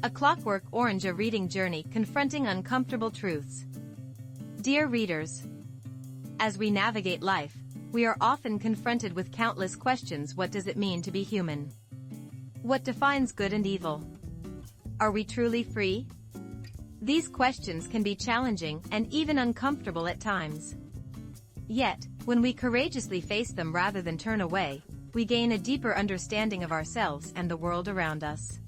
A Clockwork Orange, a reading journey confronting uncomfortable truths. Dear readers, as we navigate life, we are often confronted with countless questions. What does it mean to be human? What defines good and evil? Are we truly free? These questions can be challenging and even uncomfortable at times. Yet, when we courageously face them rather than turn away, we gain a deeper understanding of ourselves and the world around us.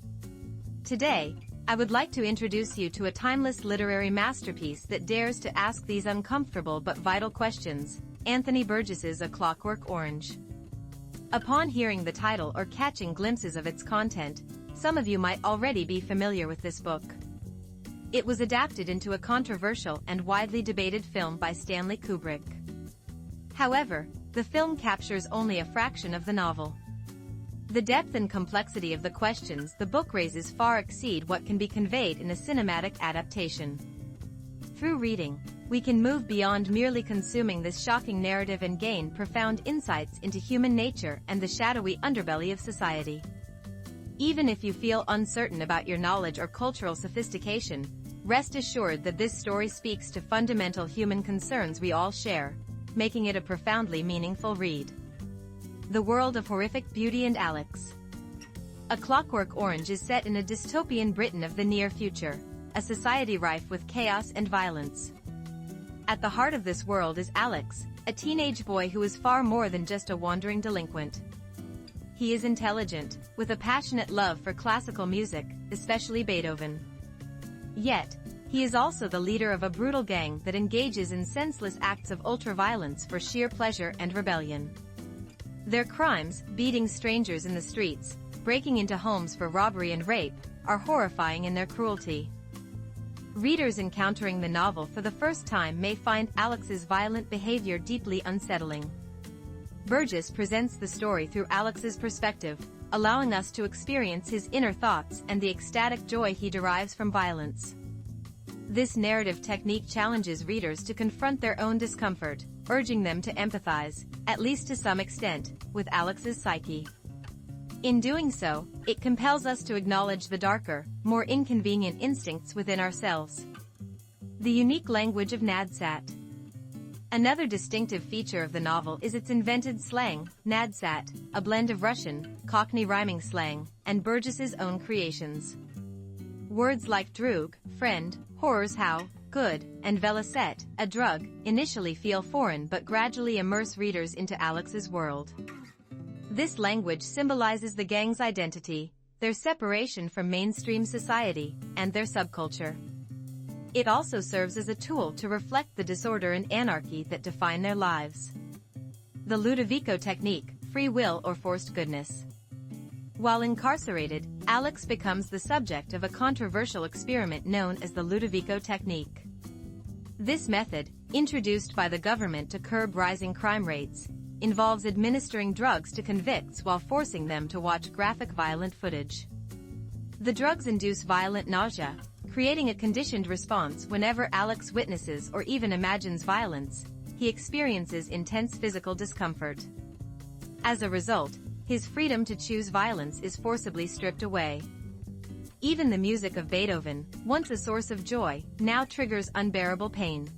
Today, I would like to introduce you to a timeless literary masterpiece that dares to ask these uncomfortable but vital questions, Anthony Burgess's A Clockwork Orange. Upon hearing the title or catching glimpses of its content, some of you might already be familiar with this book. It was adapted into a controversial and widely debated film by Stanley Kubrick. However, the film captures only a fraction of the novel. The depth and complexity of the questions the book raises far exceed what can be conveyed in a cinematic adaptation. Through reading, we can move beyond merely consuming this shocking narrative and gain profound insights into human nature and the shadowy underbelly of society. Even if you feel uncertain about your knowledge or cultural sophistication, rest assured that this story speaks to fundamental human concerns we all share, making it a profoundly meaningful read. The world of horrific beauty and Alex. A Clockwork Orange is set in a dystopian Britain of the near future, a society rife with chaos and violence. At the heart of this world is Alex, a teenage boy who is far more than just a wandering delinquent. He is intelligent, with a passionate love for classical music, especially Beethoven. Yet, he is also the leader of a brutal gang that engages in senseless acts of ultra-violence for sheer pleasure and rebellion. Their crimes, beating strangers in the streets, breaking into homes for robbery and rape, are horrifying in their cruelty. Readers encountering the novel for the first time may find Alex's violent behavior deeply unsettling. Burgess presents the story through Alex's perspective, allowing us to experience his inner thoughts and the ecstatic joy he derives from violence. This narrative technique challenges readers to confront their own discomfort, urging them to empathize, at least to some extent, with Alex's psyche. In doing so, it compels us to acknowledge the darker, more inconvenient instincts within ourselves. The unique language of Nadsat. Another distinctive feature of the novel is its invented slang, Nadsat, a blend of Russian, Cockney rhyming slang, and Burgess's own creations. Words like droog, friend, horrors how, good, and velicet, a drug, initially feel foreign but gradually immerse readers into Alex's world. This language symbolizes the gang's identity, their separation from mainstream society, and their subculture. It also serves as a tool to reflect the disorder and anarchy that define their lives. The Ludovico technique, free will or forced goodness. While incarcerated, Alex becomes the subject of a controversial experiment known as the Ludovico technique. This method, introduced by the government to curb rising crime rates, involves administering drugs to convicts while forcing them to watch graphic violent footage. The drugs induce violent nausea, creating a conditioned response whenever Alex witnesses or even imagines violence. He experiences intense physical discomfort. As a result, his freedom to choose violence is forcibly stripped away. Even the music of Beethoven, once a source of joy, now triggers unbearable pain.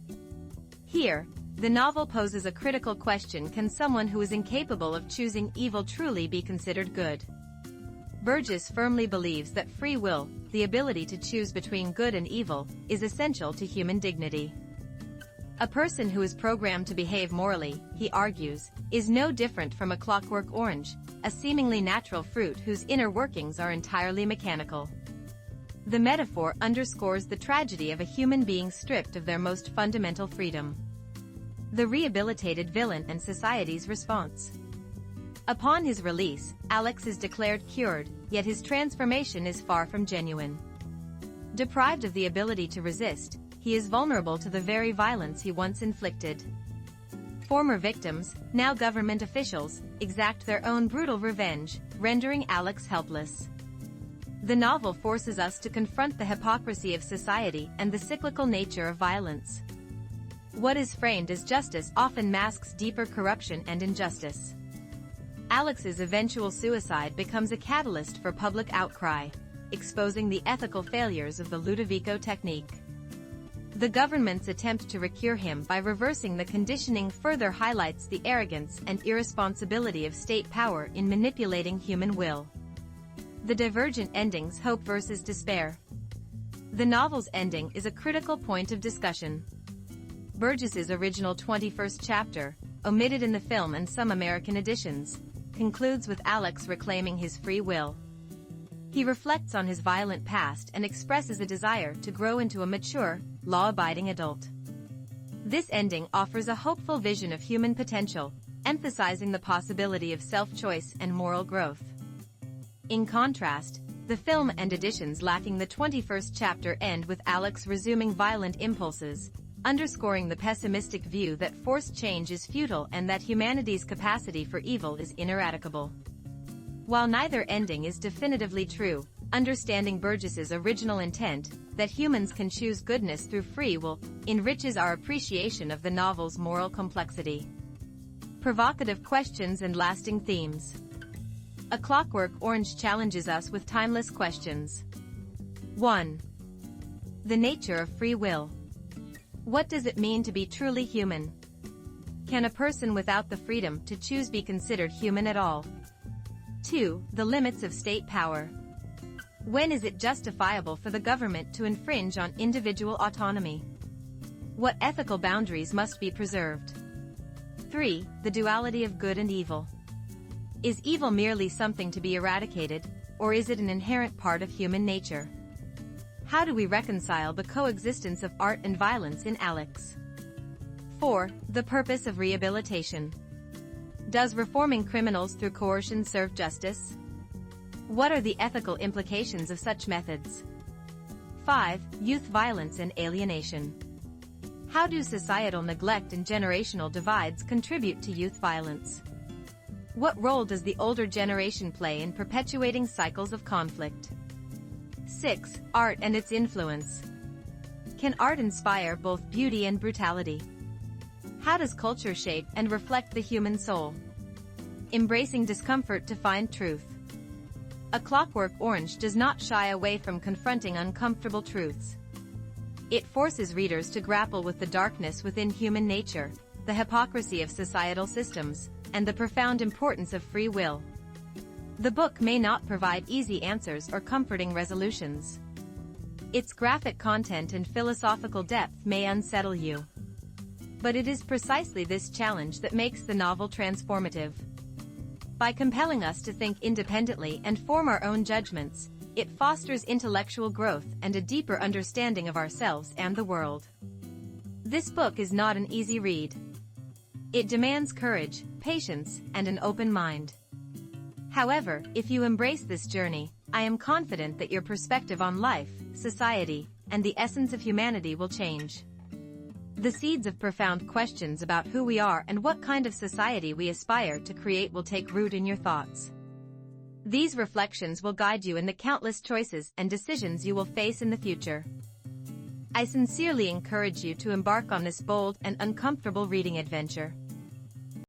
Here, the novel poses a critical question: can someone who is incapable of choosing evil truly be considered good? Burgess firmly believes that free will, the ability to choose between good and evil, is essential to human dignity. A person who is programmed to behave morally, he argues, is no different from a clockwork orange, a seemingly natural fruit whose inner workings are entirely mechanical. The metaphor underscores the tragedy of a human being stripped of their most fundamental freedom. The rehabilitated villain and society's response. Upon his release, Alex is declared cured, yet his transformation is far from genuine. Deprived of the ability to resist, he is vulnerable to the very violence he once inflicted. Former victims, now government officials, exact their own brutal revenge, rendering Alex helpless. The novel forces us to confront the hypocrisy of society and the cyclical nature of violence. What is framed as justice often masks deeper corruption and injustice. Alex's eventual suicide becomes a catalyst for public outcry, exposing the ethical failures of the Ludovico technique. The government's attempt to recure him by reversing the conditioning further highlights the arrogance and irresponsibility of state power in manipulating human will. The divergent endings, hope versus despair. The novel's ending is a critical point of discussion. Burgess's original 21st chapter, omitted in the film and some American editions, concludes with Alex reclaiming his free will. He reflects on his violent past and expresses a desire to grow into a mature, law-abiding adult. This ending offers a hopeful vision of human potential, emphasizing the possibility of self-choice and moral growth. In contrast, the film and editions lacking the 21st chapter end with Alex resuming violent impulses, underscoring the pessimistic view that forced change is futile and that humanity's capacity for evil is ineradicable. While neither ending is definitively true, understanding Burgess's original intent, that humans can choose goodness through free will, enriches our appreciation of the novel's moral complexity. Provocative questions and lasting themes. A Clockwork Orange challenges us with timeless questions. 1. The nature of free will. What does it mean to be truly human? Can a person without the freedom to choose be considered human at all? 2. The limits of state power. When is it justifiable for the government to infringe on individual autonomy? What ethical boundaries must be preserved? 3. The duality of good and evil. Is evil merely something to be eradicated, or is it an inherent part of human nature? How do we reconcile the coexistence of art and violence in Alex? 4. The purpose of rehabilitation. Does reforming criminals through coercion serve justice? What are the ethical implications of such methods? 5. Youth violence and alienation. How do societal neglect and generational divides contribute to youth violence? What role does the older generation play in perpetuating cycles of conflict? 6. Art and its influence. Can art inspire both beauty and brutality? How does culture shape and reflect the human soul? Embracing discomfort to find truth. A Clockwork Orange does not shy away from confronting uncomfortable truths. It forces readers to grapple with the darkness within human nature, the hypocrisy of societal systems, and the profound importance of free will. The book may not provide easy answers or comforting resolutions. Its graphic content and philosophical depth may unsettle you. But it is precisely this challenge that makes the novel transformative. By compelling us to think independently and form our own judgments, it fosters intellectual growth and a deeper understanding of ourselves and the world. This book is not an easy read. It demands courage, patience, and an open mind. However, if you embrace this journey, I am confident that your perspective on life, society, and the essence of humanity will change. The seeds of profound questions about who we are and what kind of society we aspire to create will take root in your thoughts. These reflections will guide you in the countless choices and decisions you will face in the future. I sincerely encourage you to embark on this bold and uncomfortable reading adventure.